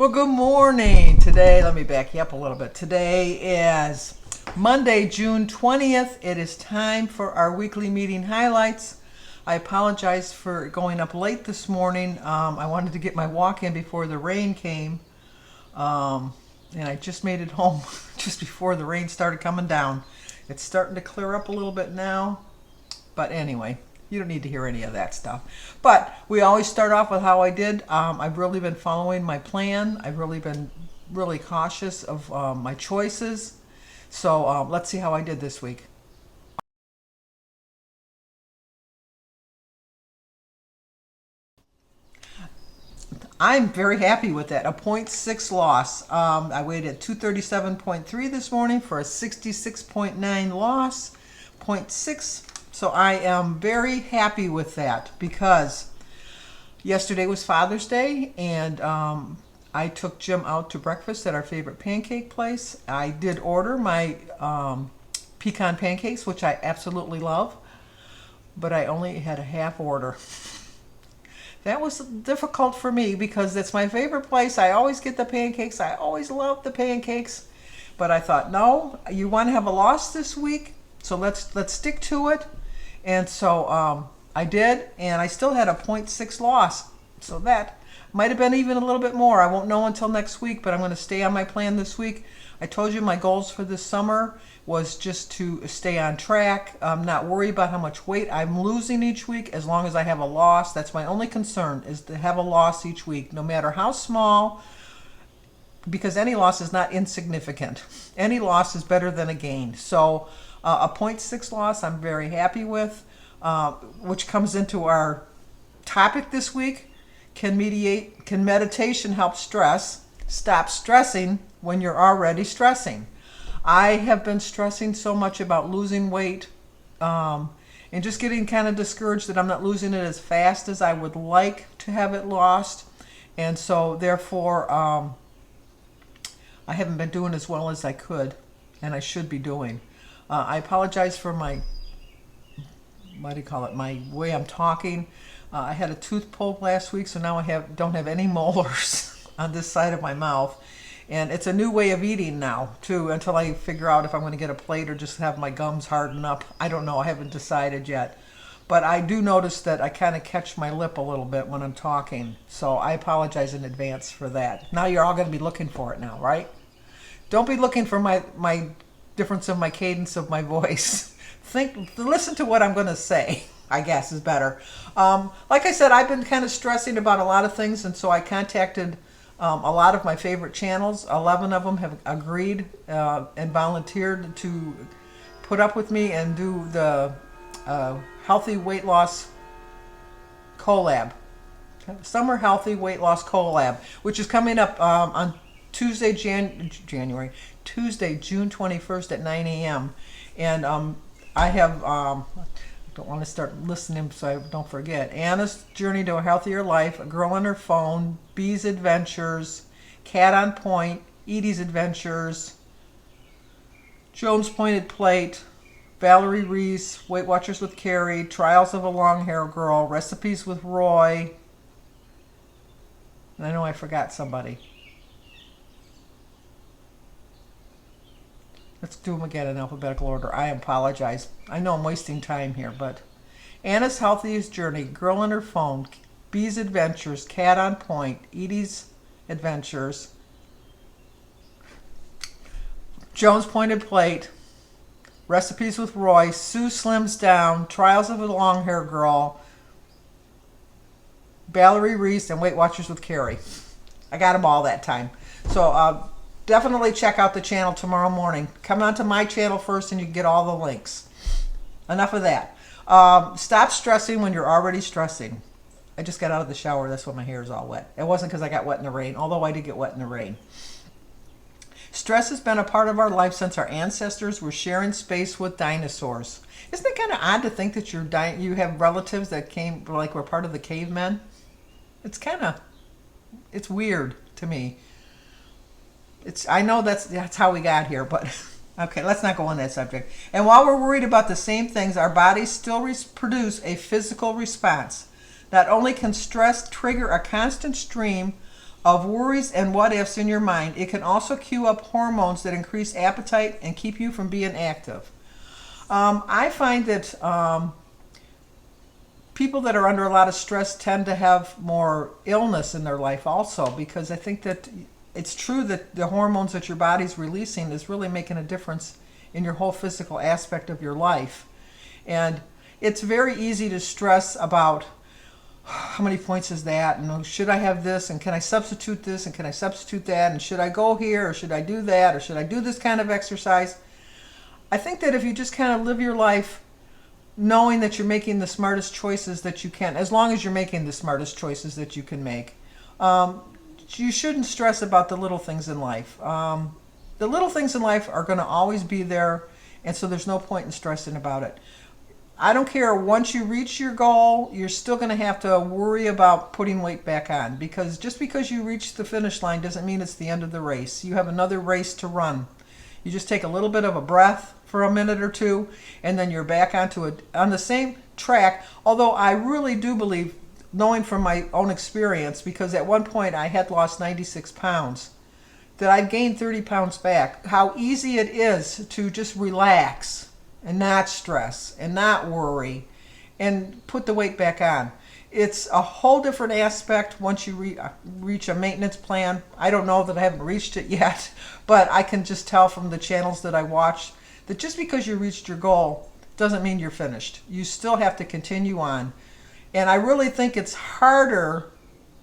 Well, good morning. Today, let me back you up a little bit. Today is Monday, June 20th. It is time for our weekly meeting highlights. I apologize for going up late this morning. I wanted to get my walk in before the rain came. And I just made it home just before the rain started coming down. It's starting to clear up a little bit now. But anyway, you don't need to hear any of that stuff. But we always start off with how I did. I've really been following my plan. I've really been really cautious of my choices. So let's see how I did this week. I'm very happy with that. A 0.6 loss. I weighed at 237.3 this morning for a 66.9 loss. 0.6. So I am very happy with that because yesterday was Father's Day and I took Jim out to breakfast at our favorite pancake place. I did order my pecan pancakes, which I absolutely love, but I only had a half order. That was difficult for me because that's my favorite place. I always get the pancakes. I always love the pancakes. But I thought, no, you want to have a loss this week, so let's stick to it. And so I did, and I still had a 0.6 loss. So that might have been even a little bit more. I won't know until next week, but I'm going to stay on my plan this week. I told you my goals for this summer was just to stay on track, not worry about how much weight I'm losing each week as long as I have a loss. That's my only concern, is to have a loss each week, no matter how small, because any loss is not insignificant. Any loss is better than a gain. So a 0.6 loss I'm very happy with, which comes into our topic this week. Can meditation help stress? Stop stressing when you're already stressing. I have been stressing so much about losing weight and just getting kind of discouraged that I'm not losing it as fast as I would like to have it lost. And so therefore, I haven't been doing as well as I could and I should be doing. I apologize for my, my way I'm talking. I had a tooth pulled last week, so now I don't have any molars on this side of my mouth. And it's a new way of eating now, too, until I figure out if I'm going to get a plate or just have my gums harden up. I don't know. I haven't decided yet. But I do notice that I kind of catch my lip a little bit when I'm talking. So I apologize in advance for that. Now you're all going to be looking for it now, right? Don't be looking for my difference of my cadence of my voice. Listen to what I'm going to say, I guess is better. Like I said, I've been kind of stressing about a lot of things, and so I contacted a lot of my favorite channels. 11 of them have agreed and volunteered to put up with me and do the healthy weight loss collab. Summer Healthy Weight Loss Collab, which is coming up on Tuesday, June 21st at 9 a.m. And I have, don't want to start listening so I don't forget. Anna's Journey to a Healthier Life, A Girl on Her Phone, Bee's Adventures, Cat on Point, Edie's Adventures, Joan's Pointed Plate, Valerie Reese, Weight Watchers with Carrie, Trials of a Long Hair Girl, Recipes with Roy. And I know I forgot somebody. Let's do them again in alphabetical order. I apologize. I know I'm wasting time here, but Anna's Healthiest Journey, Girl on Her Phone, Bee's Adventures, Cat on Point, Edie's Adventures, Joan's Pointed Plate, Recipes with Roy, Sue Slims Down, Trials of a Long Hair Girl, Valerie Reese, and Weight Watchers with Carrie. I got them all that time. So definitely check out the channel tomorrow morning. Come on to my channel first and you can get all the links. Enough of that. Stop stressing when you're already stressing. I just got out of the shower. That's why my hair is all wet. It wasn't because I got wet in the rain, although I did get wet in the rain. Stress has been a part of our life since our ancestors were sharing space with dinosaurs. Isn't it kind of odd to think that you have relatives that were part of the cavemen? It's weird to me. I know that's how we got here, but okay, let's not go on that subject. And while we're worried about the same things, our bodies still produce a physical response. Not only can stress trigger a constant stream of worries and what ifs in your mind. It can also cue up hormones that increase appetite and keep you from being active. I find that people that are under a lot of stress tend to have more illness in their life also, because I think that it's true that the hormones that your body's releasing is really making a difference in your whole physical aspect of your life. And it's very easy to stress about how many points is that, and should I have this, and can I substitute this, and can I substitute that, and should I go here, or should I do that, or should I do this kind of exercise? I think that if you just kind of live your life knowing that you're making the smartest choices that you can, as long as you're making the smartest choices that you can make, you shouldn't stress about the little things in life. The little things in life are going to always be there, and so there's no point in stressing about it. I don't care, once you reach your goal, you're still going to have to worry about putting weight back on, because just because you reach the finish line doesn't mean it's the end of the race. You have another race to run. You just take a little bit of a breath for a minute or two, and then you're back on the same track. Although I really do believe, knowing from my own experience, because at one point I had lost 96 pounds, that I'd gained 30 pounds back, how easy it is to just relax and not stress and not worry and put the weight back on. It's a whole different aspect once you reach a maintenance plan. I don't know that I haven't reached it yet, but I can just tell from the channels that I watch that just because you reached your goal doesn't mean you're finished. You still have to continue on. And I really think it's harder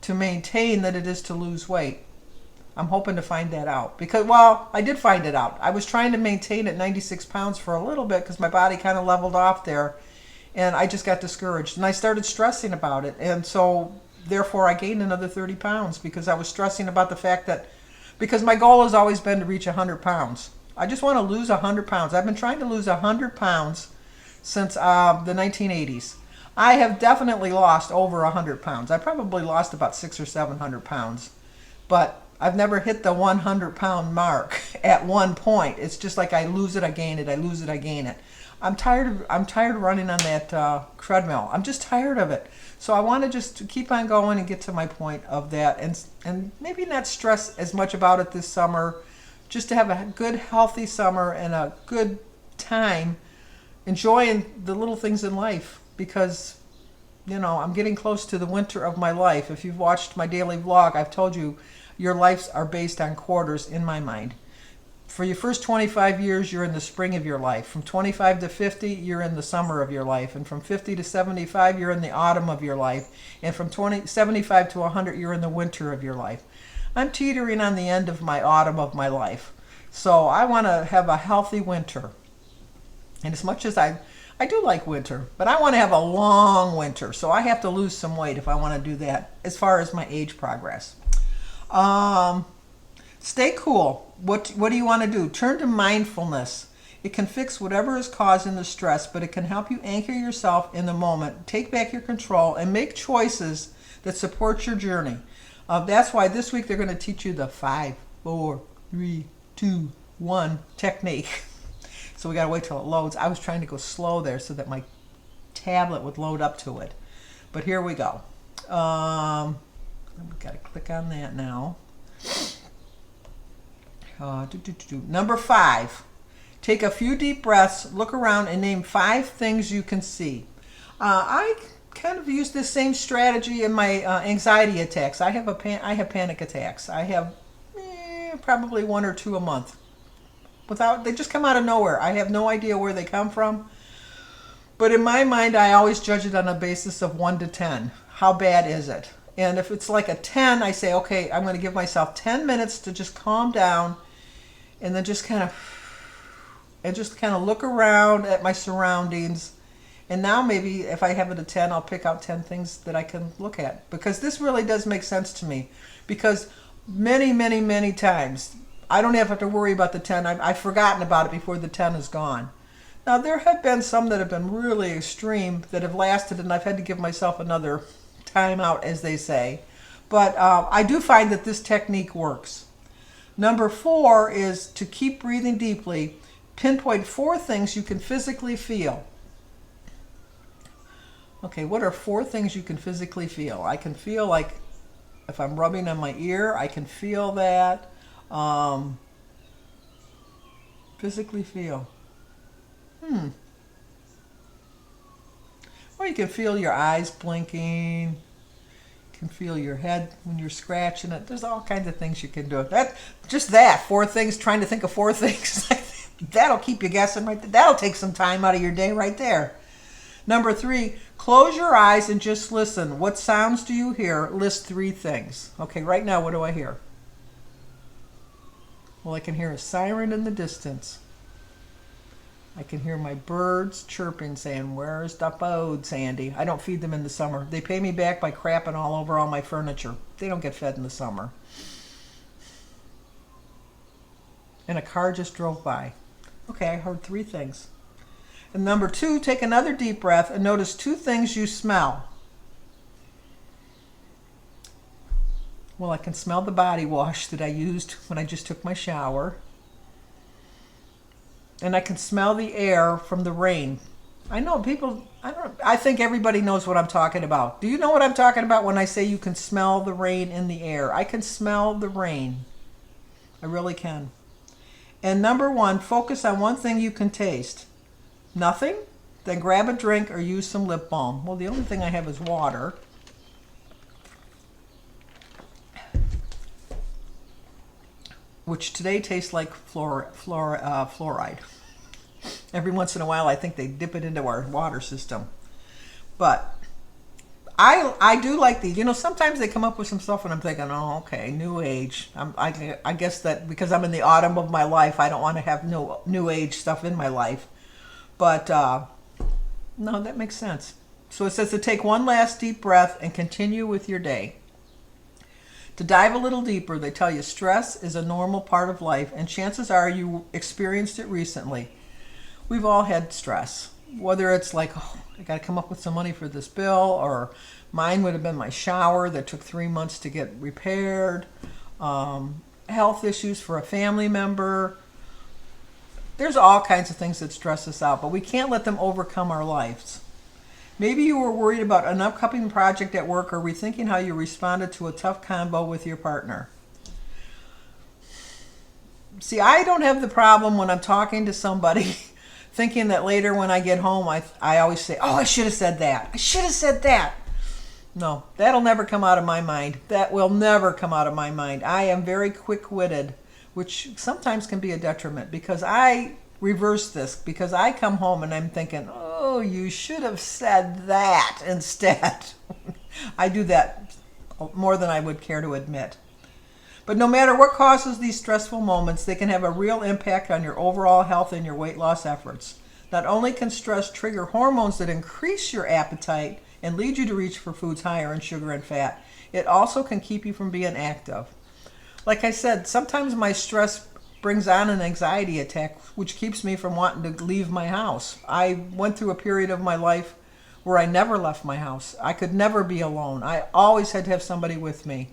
to maintain than it is to lose weight. I'm hoping to find that out, because, well, I did find it out. I was trying to maintain at 96 pounds for a little bit because my body kind of leveled off there, and I just got discouraged, and I started stressing about it, and so therefore I gained another 30 pounds because I was stressing about the fact that, because my goal has always been to reach 100 pounds. I just want to lose 100 pounds. I've been trying to lose 100 pounds since the 1980s. I have definitely lost over 100 pounds. I probably lost about 600 or 700 pounds, but I've never hit the 100-pound mark at one point. It's just like I lose it, I gain it, I lose it, I gain it. I'm tired of running on that treadmill. I'm just tired of it. So I want to just keep on going and get to my point of that, and maybe not stress as much about it this summer, just to have a good, healthy summer and a good time enjoying the little things in life, because, you know, I'm getting close to the winter of my life. If you've watched my daily vlog, I've told you your lives are based on quarters in my mind. For your first 25 years, you're in the spring of your life. From 25 to 50, you're in the summer of your life. And from 50 to 75, you're in the autumn of your life. And from 75 to 100, you're in the winter of your life. I'm teetering on the end of my autumn of my life. So I want to have a healthy winter. And as much as I do like winter, but I want to have a long winter. So I have to lose some weight if I want to do that as far as my age progress. Stay cool. What do you want to do? Turn to mindfulness. It can fix whatever is causing the stress, but it can help you anchor yourself in the moment, take back your control, and make choices that support your journey. That's why this week they're going to teach you the 5, 4, 3, 2, 1 technique. So we got to wait till it loads. I was trying to go slow there so that my tablet would load up to it. But here we go. We've got to click on that now. Number 5, take a few deep breaths, look around, and name 5 things you can see. I kind of use this same strategy in my anxiety attacks. I have panic attacks. I have probably 1 or 2 a month. They just come out of nowhere. I have no idea where they come from. But in my mind, I always judge it on a basis of 1 to 10. How bad is it? And if it's like a 10, I say, okay, I'm going to give myself 10 minutes to just calm down, and then just kind of look around at my surroundings. And now maybe if I have it a 10, I'll pick out 10 things that I can look at, because this really does make sense to me. Because many, many, many times I don't have to worry about the 10. I've forgotten about it before the 10 is gone. Now there have been some that have been really extreme that have lasted, and I've had to give myself another time out, as they say. But I do find that this technique works. Number 4 is to keep breathing deeply. Pinpoint 4 things you can physically feel. Okay, what are 4 things you can physically feel? I can feel like If I'm rubbing on my ear, I can feel that. Physically feel. Or you can feel your eyes blinking. You can feel your head when you're scratching it. There's all kinds of things you can do. That 4 things, trying to think of 4 things. That'll keep you guessing right there. That'll take some time out of your day right there. Number 3, close your eyes and just listen. What sounds do you hear? List 3 things. Okay, right now, what do I hear? Well, I can hear a siren in the distance. I can hear my birds chirping, saying, "Where's the food, Sandy?" I don't feed them in the summer. They pay me back by crapping all over all my furniture. They don't get fed in the summer. And a car just drove by. Okay, I heard 3 things. And number 2, take another deep breath and notice 2 things you smell. Well, I can smell the body wash that I used when I just took my shower. And I can smell the air from the rain. I know people, I think everybody knows what I'm talking about. Do you know what I'm talking about when I say you can smell the rain in the air? I can smell the rain. I really can. And number 1, focus on one thing you can taste. Nothing? Then grab a drink or use some lip balm. Well, the only thing I have is water. Which today tastes like fluoride. Every once in a while, I think they dip it into our water system. But I do like these. You know, sometimes they come up with some stuff and I'm thinking, oh, okay, new age. I guess that because I'm in the autumn of my life, I don't want to have no new age stuff in my life. But no, that makes sense. So it says to take one last deep breath and continue with your day. To dive a little deeper, they tell you stress is a normal part of life, and chances are you experienced it recently. We've all had stress, whether it's like, oh, I got to come up with some money for this bill, or mine would have been my shower that took 3 months to get repaired, health issues for a family member. There's all kinds of things that stress us out, but we can't let them overcome our lives. Maybe you were worried about an upcoming project at work or rethinking how you responded to a tough convo with your partner. See, I don't have the problem when I'm talking to somebody thinking that later when I get home, I always say, oh, I should have said that. I should have said that. No, that'll never come out of my mind. That will never come out of my mind. I am very quick-witted, which sometimes can be a detriment because I reverse this because I come home and I'm thinking, oh, you should have said that instead. I do that more than I would care to admit. But no matter what causes these stressful moments, they can have a real impact on your overall health and your weight loss efforts. Not only can stress trigger hormones that increase your appetite and lead you to reach for foods higher in sugar and fat, it also can keep you from being active. Like I said, sometimes my stress brings on an anxiety attack, which keeps me from wanting to leave my house. I went through a period of my life where I never left my house. I could never be alone. I always had to have somebody with me.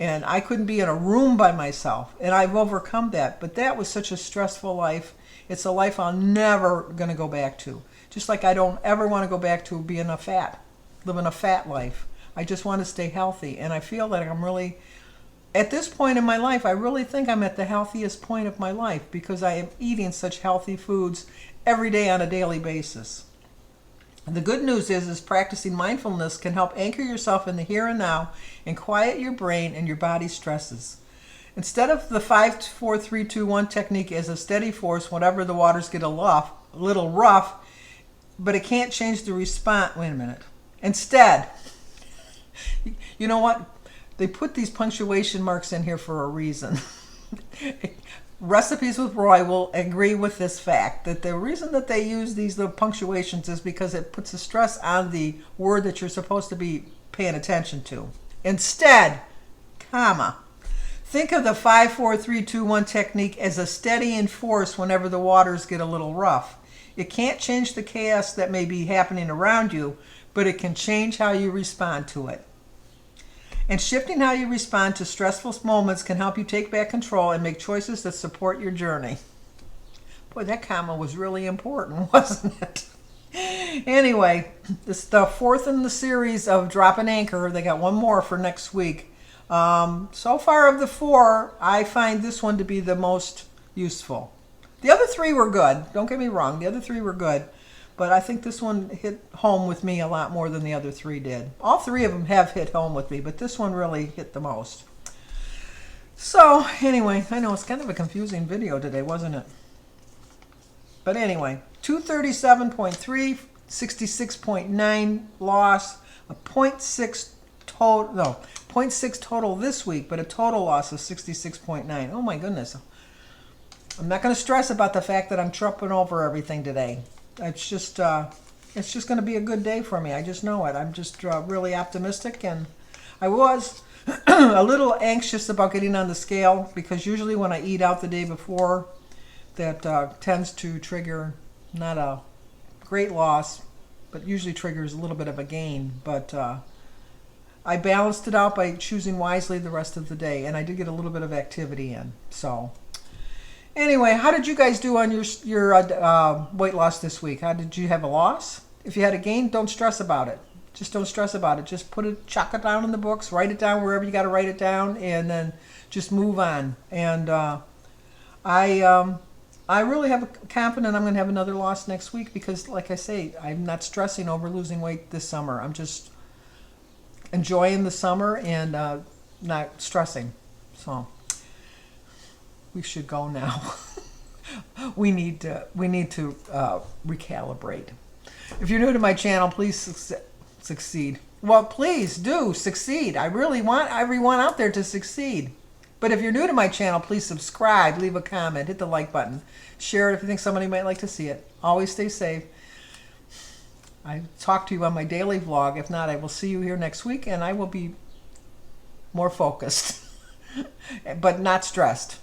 And I couldn't be in a room by myself. And I've overcome that. But that was such a stressful life. It's a life I'm never going to go back to. Just like I don't ever want to go back to living a fat life. I just want to stay healthy. And I feel that I'm really, at this point in my life, I really think I'm at the healthiest point of my life because I am eating such healthy foods every day on a daily basis. And the good news is practicing mindfulness can help anchor yourself in the here and now and quiet your brain and your body's stresses. Instead of the 5, 4, 3, 2, 1 technique as a steady force whenever the waters get a little rough, but it can't change the response. Wait a minute. Instead, you know what? They put these punctuation marks in here for a reason. Recipes with Roy will agree with this fact that the reason that they use these little punctuations is because it puts a stress on the word that you're supposed to be paying attention to. Instead, comma. Think of the 5, 4, 3, 2, 1 technique as a steadying force whenever the waters get a little rough. It can't change the chaos that may be happening around you, but it can change how you respond to it. And shifting how you respond to stressful moments can help you take back control and make choices that support your journey. Boy, that comma was really important, wasn't it? Anyway, this is the 4th in the series of Drop an Anchor. They got one more for next week. So far of the four, I find this one to be the most useful. The other three were good. Don't get me wrong. The other three were good. But I think this one hit home with me a lot more than the other three did. All three of them have hit home with me, but this one really hit the most. So, anyway, I know it's kind of a confusing video today, wasn't it? But anyway, 237.3, 66.9 loss, a 0.6 total, no, 0.6 total this week, but a total loss of 66.9. Oh my goodness. I'm not going to stress about the fact that I'm tripping over everything today. It's just going to be a good day for me. I just know it. I'm just really optimistic, and I was a little anxious about getting on the scale because usually when I eat out the day before, that tends to trigger not a great loss, but usually triggers a little bit of a gain. But I balanced it out by choosing wisely the rest of the day, and I did get a little bit of activity in. So anyway, how did you guys do on your weight loss this week? How did you have a loss? If you had a gain, don't stress about it. Just don't stress about it. Just chalk it down in the books, write it down wherever you got to write it down, and then just move on. And I really have a confident I'm going to have another loss next week because, like I say, I'm not stressing over losing weight this summer. I'm just enjoying the summer and not stressing. So we should go now. we need to recalibrate. If you're new to my channel, please succeed. Well, please do succeed. I really want everyone out there to succeed. But if you're new to my channel, please subscribe, leave a comment, hit the like button, share it if you think somebody might like to see it. Always stay safe. I talk to you on my daily vlog. If not, I will see you here next week, and I will be more focused, but not stressed.